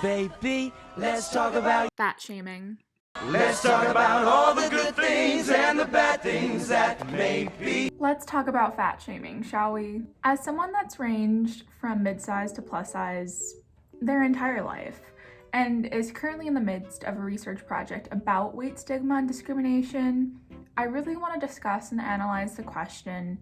baby. Let's talk about fat shaming. Let's talk about all the good things and the bad things that may be. Let's talk about fat shaming, shall we? As someone that's ranged from mid-size to plus size their entire life, and is currently in the midst of a research project about weight stigma and discrimination, I really want to discuss and analyze the question,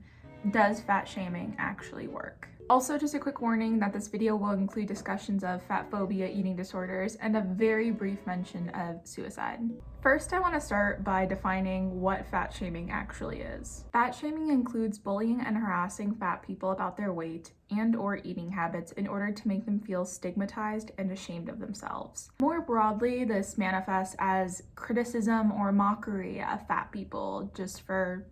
does fat shaming actually work? Also, just a quick warning that this video will include discussions of fatphobia, eating disorders, and a very brief mention of suicide. First, I want to start by defining what fat shaming actually is. Fat shaming includes bullying and harassing fat people about their weight and or eating habits in order to make them feel stigmatized and ashamed of themselves. More broadly, this manifests as criticism or mockery of fat people just for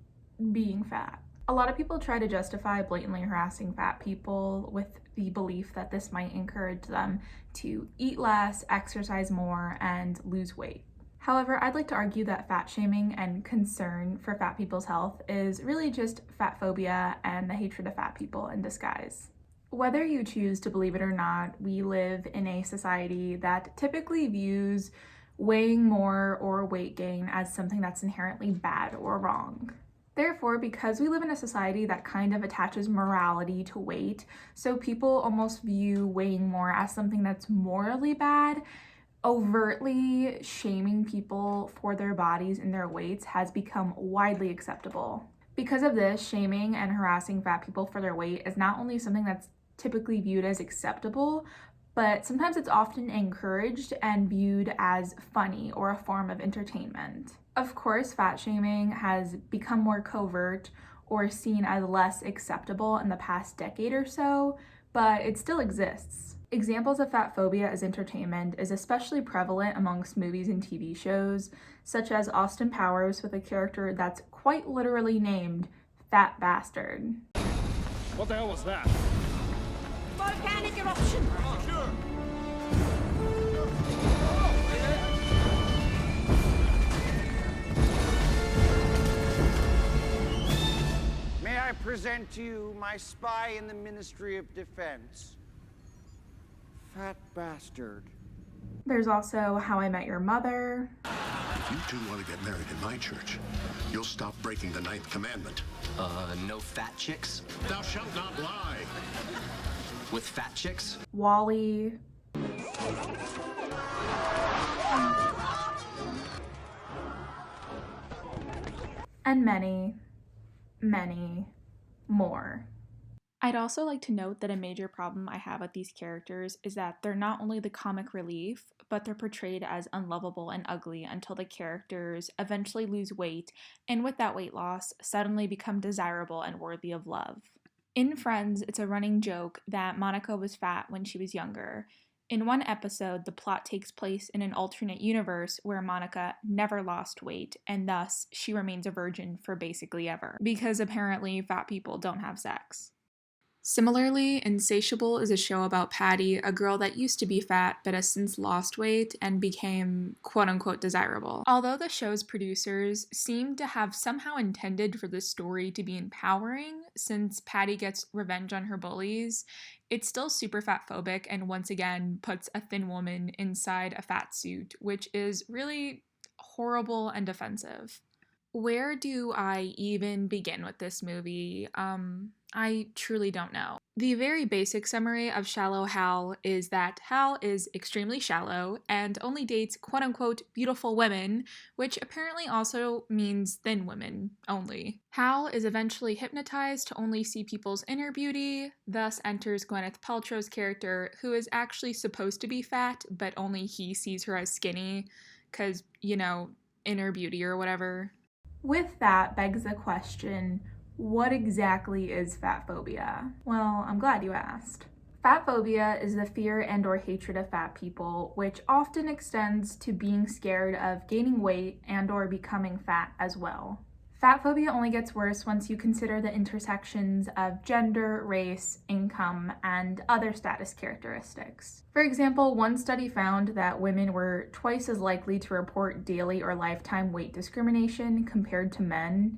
being fat. A lot of people try to justify blatantly harassing fat people with the belief that this might encourage them to eat less, exercise more, and lose weight. However, I'd like to argue that fat shaming and concern for fat people's health is really just fatphobia and the hatred of fat people in disguise. Whether you choose to believe it or not, we live in a society that typically views weighing more or weight gain as something that's inherently bad or wrong. Therefore, because we live in a society that kind of attaches morality to weight, so people almost view weighing more as something that's morally bad, overtly shaming people for their bodies and their weights has become widely acceptable. Because of this, shaming and harassing fat people for their weight is not only something that's typically viewed as acceptable, but sometimes it's often encouraged and viewed as funny or a form of entertainment. Of course, fat shaming has become more covert or seen as less acceptable in the past decade or so, but it still exists. Examples of fatphobia as entertainment is especially prevalent amongst movies and TV shows, such as Austin Powers with a character that's quite literally named Fat Bastard. What the hell was that? Volcanic eruption! Oh, sure. May I present to you my spy in the Ministry of Defense, Fat Bastard. There's also How I Met Your Mother. If you two want to get married in my church, you'll stop breaking the 9th commandment. No fat chicks? Thou shalt not lie. With fat chicks? Wall-E. And many, many more. I'd also like to note that a major problem I have with these characters is that they're not only the comic relief, but they're portrayed as unlovable and ugly until the characters eventually lose weight, and with that weight loss, suddenly become desirable and worthy of love. In Friends, it's a running joke that Monica was fat when she was younger. In one episode, the plot takes place in an alternate universe where Monica never lost weight, and thus she remains a virgin for basically ever, because apparently fat people don't have sex. Similarly, Insatiable is a show about Patty, a girl that used to be fat but has since lost weight and became quote-unquote desirable. Although the show's producers seem to have somehow intended for the story to be empowering, since Patty gets revenge on her bullies, it's still super fatphobic and once again puts a thin woman inside a fat suit, which is really horrible and offensive. Where do I even begin with this movie? I truly don't know. The very basic summary of Shallow Hal is that Hal is extremely shallow and only dates quote-unquote beautiful women, which apparently also means thin women only. Hal is eventually hypnotized to only see people's inner beauty, thus enters Gwyneth Paltrow's character, who is actually supposed to be fat, but only he sees her as skinny, cause, you know, inner beauty or whatever. With that begs the question, what exactly is fatphobia? Well, I'm glad you asked. Fatphobia is the fear and or hatred of fat people, which often extends to being scared of gaining weight and or becoming fat as well. Fatphobia only gets worse once you consider the intersections of gender, race, income, and other status characteristics. For example, one study found that women were twice as likely to report daily or lifetime weight discrimination compared to men,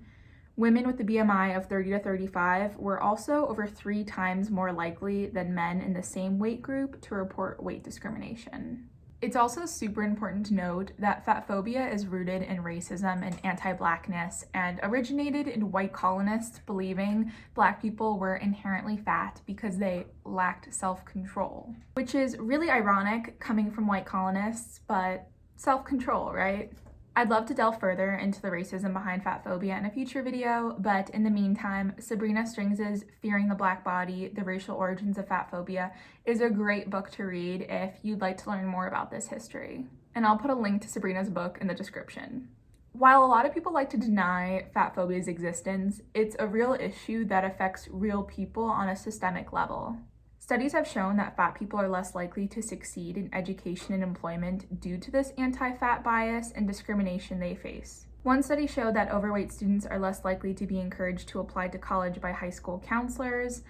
Women with a BMI of 30 to 35 were also over 3 times more likely than men in the same weight group to report weight discrimination. It's also super important to note that fatphobia is rooted in racism and anti-Blackness and originated in white colonists believing Black people were inherently fat because they lacked self-control. Which is really ironic coming from white colonists, but self-control, right? I'd love to delve further into the racism behind fatphobia in a future video, but in the meantime, Sabrina Strings's Fearing the Black Body, The Racial Origins of Fatphobia is a great book to read if you'd like to learn more about this history. And I'll put a link to Sabrina's book in the description. While a lot of people like to deny fatphobia's existence, it's a real issue that affects real people on a systemic level. Studies have shown that fat people are less likely to succeed in education and employment due to this anti-fat bias and discrimination they face. One study showed that overweight students are less likely to be encouraged to apply to college by high school counselors,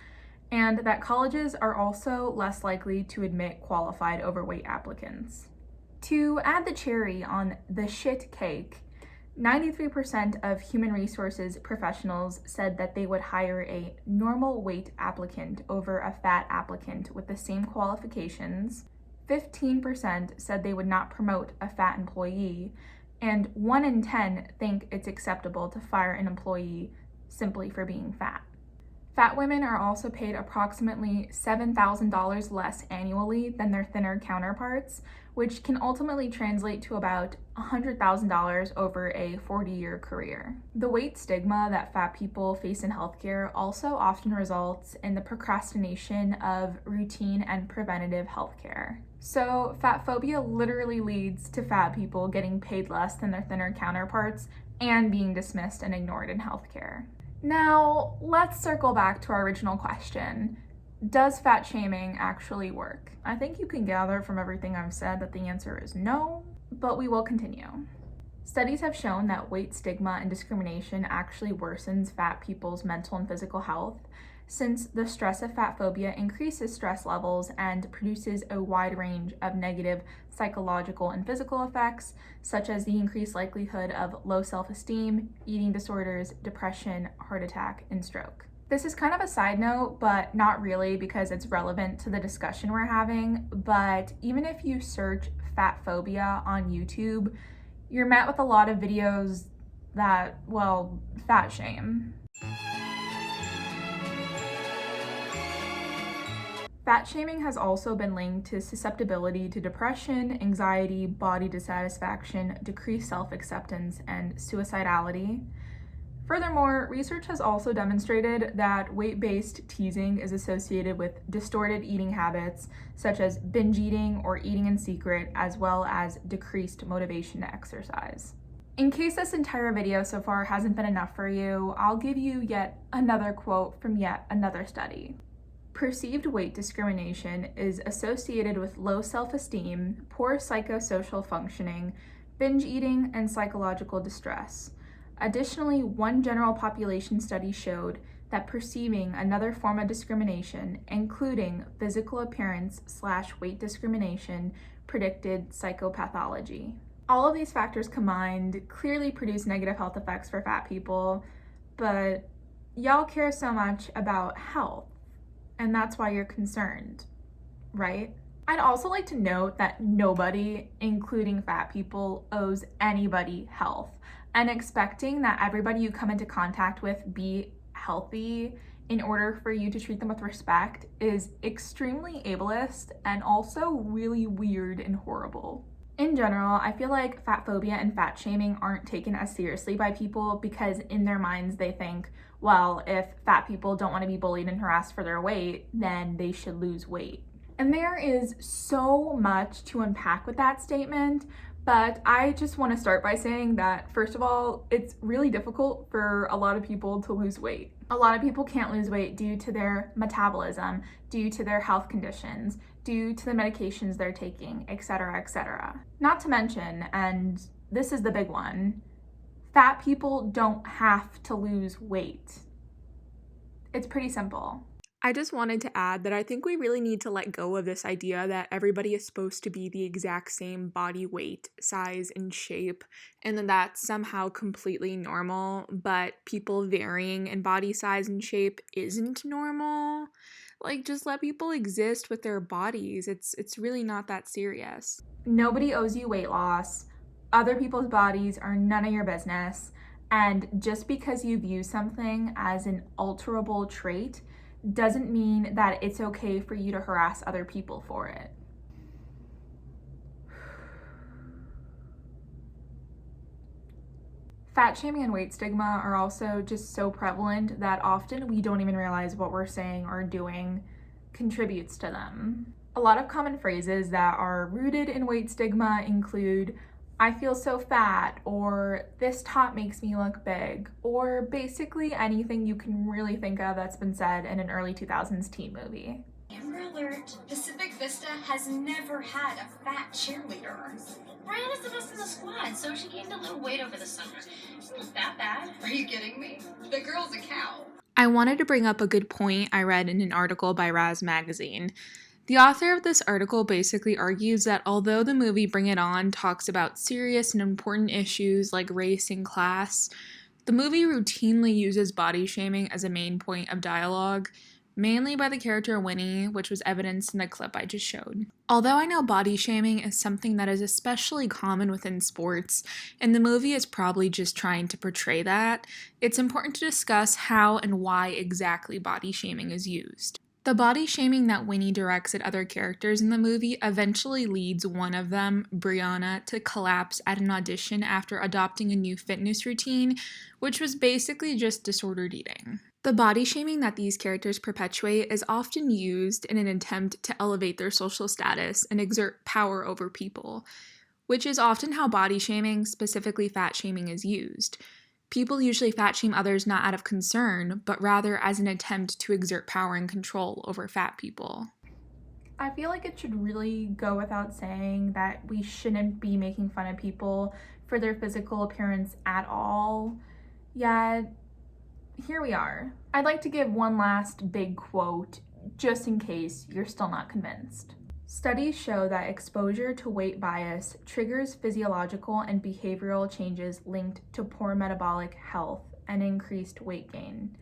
and that colleges are also less likely to admit qualified overweight applicants. To add the cherry on the shit cake, 93% of human resources professionals said that they would hire a normal weight applicant over a fat applicant with the same qualifications. 15% said they would not promote a fat employee, and 1 in 10 think it's acceptable to fire an employee simply for being fat. Fat women are also paid approximately $7,000 less annually than their thinner counterparts, which can ultimately translate to about $100,000 over a 40-year career. The weight stigma that fat people face in healthcare also often results in the procrastination of routine and preventative healthcare. So fatphobia literally leads to fat people getting paid less than their thinner counterparts and being dismissed and ignored in healthcare. Now, let's circle back to our original question. Does fat shaming actually work? I think you can gather from everything I've said that the answer is no, but we will continue. Studies have shown that weight stigma and discrimination actually worsens fat people's mental and physical health, since the stress of fat phobia increases stress levels and produces a wide range of negative psychological and physical effects, such as the increased likelihood of low self-esteem, eating disorders, depression, heart attack, and stroke. This is kind of a side note, but not really because it's relevant to the discussion we're having, but even if you search fat phobia on YouTube, you're met with a lot of videos that, well, fat shame. Fat shaming has also been linked to susceptibility to depression, anxiety, body dissatisfaction, decreased self-acceptance, and suicidality. Furthermore, research has also demonstrated that weight-based teasing is associated with distorted eating habits, such as binge eating or eating in secret, as well as decreased motivation to exercise. In case this entire video so far hasn't been enough for you, I'll give you yet another quote from yet another study. Perceived weight discrimination is associated with low self-esteem, poor psychosocial functioning, binge eating, and psychological distress. Additionally, one general population study showed that perceiving another form of discrimination, including physical appearance/weight discrimination, predicted psychopathology. All of these factors combined clearly produce negative health effects for fat people, but y'all care so much about health. And that's why you're concerned, right? I'd also like to note that nobody, including fat people, owes anybody health. And expecting that everybody you come into contact with be healthy in order for you to treat them with respect is extremely ableist and also really weird and horrible. In general, I feel like fat phobia and fat shaming aren't taken as seriously by people because in their minds they think, well, if fat people don't want to be bullied and harassed for their weight, then they should lose weight. And there is so much to unpack with that statement, but I just want to start by saying that, first of all, it's really difficult for a lot of people to lose weight. A lot of people can't lose weight due to their metabolism, due to their health conditions, due to the medications they're taking, etc., etc. Not to mention, and this is the big one, fat people don't have to lose weight. It's pretty simple. I just wanted to add that I think we really need to let go of this idea that everybody is supposed to be the exact same body weight, size, and shape, and then that's somehow completely normal, but people varying in body size and shape isn't normal. Like, just let people exist with their bodies. It's really not that serious. Nobody owes you weight loss. Other people's bodies are none of your business. And just because you view something as an alterable trait doesn't mean that it's okay for you to harass other people for it. Fat shaming and weight stigma are also just so prevalent that often we don't even realize what we're saying or doing contributes to them. A lot of common phrases that are rooted in weight stigma include, "I feel so fat," or "this top makes me look big," or basically anything you can really think of that's been said in an early 2000s teen movie. Amber Alert, Pacific Vista has never had a fat cheerleader. Brianna's the best in the squad, so she gained a little weight over the summer. Not that bad. Are you kidding me? The girl's a cow. I wanted to bring up a good point I read in an article by Raz Magazine. The author of this article basically argues that although the movie Bring It On talks about serious and important issues like race and class, the movie routinely uses body shaming as a main point of dialogue, mainly by the character Winnie, which was evidenced in the clip I just showed. Although I know body shaming is something that is especially common within sports, and the movie is probably just trying to portray that, it's important to discuss how and why exactly body shaming is used. The body shaming that Winnie directs at other characters in the movie eventually leads one of them, Brianna, to collapse at an audition after adopting a new fitness routine, which was basically just disordered eating. The body shaming that these characters perpetuate is often used in an attempt to elevate their social status and exert power over people, which is often how body shaming, specifically fat shaming, is used. People usually fat shame others not out of concern, but rather as an attempt to exert power and control over fat people. I feel like it should really go without saying that we shouldn't be making fun of people for their physical appearance at all, yet here we are. I'd like to give one last big quote, just in case you're still not convinced. Studies show that exposure to weight bias triggers physiological and behavioral changes linked to poor metabolic health and increased weight gain.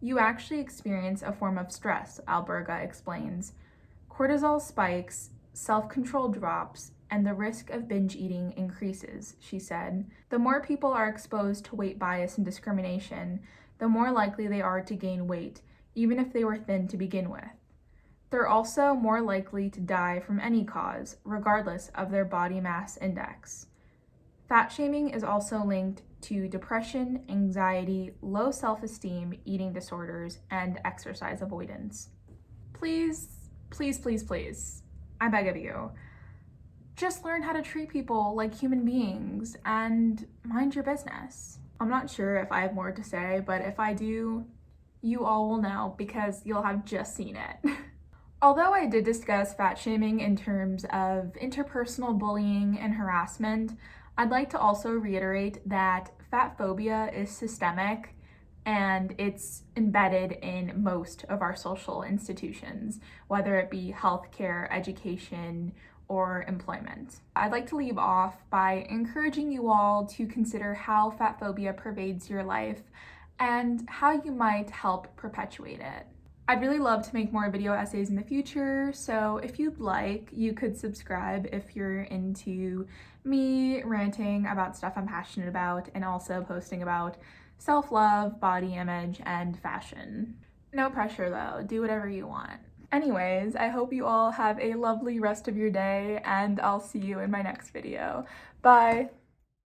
You actually experience a form of stress, Alberga explains. Cortisol spikes, self-control drops, and the risk of binge eating increases, she said. The more people are exposed to weight bias and discrimination, the more likely they are to gain weight, even if they were thin to begin with. They're also more likely to die from any cause, regardless of their body mass index. Fat shaming is also linked to depression, anxiety, low self-esteem, eating disorders, and exercise avoidance. Please, please, please, please, I beg of you, just learn how to treat people like human beings and mind your business. I'm not sure if I have more to say, but if I do, you all will know because you'll have just seen it. Although I did discuss fat shaming in terms of interpersonal bullying and harassment, I'd like to also reiterate that fat phobia is systemic and it's embedded in most of our social institutions, whether it be healthcare, education, or employment. I'd like to leave off by encouraging you all to consider how fat phobia pervades your life and how you might help perpetuate it. I'd really love to make more video essays in the future, so if you'd like, you could subscribe if you're into me ranting about stuff I'm passionate about and also posting about self-love, body image, and fashion. No pressure though, do whatever you want. Anyways, I hope you all have a lovely rest of your day and I'll see you in my next video. Bye!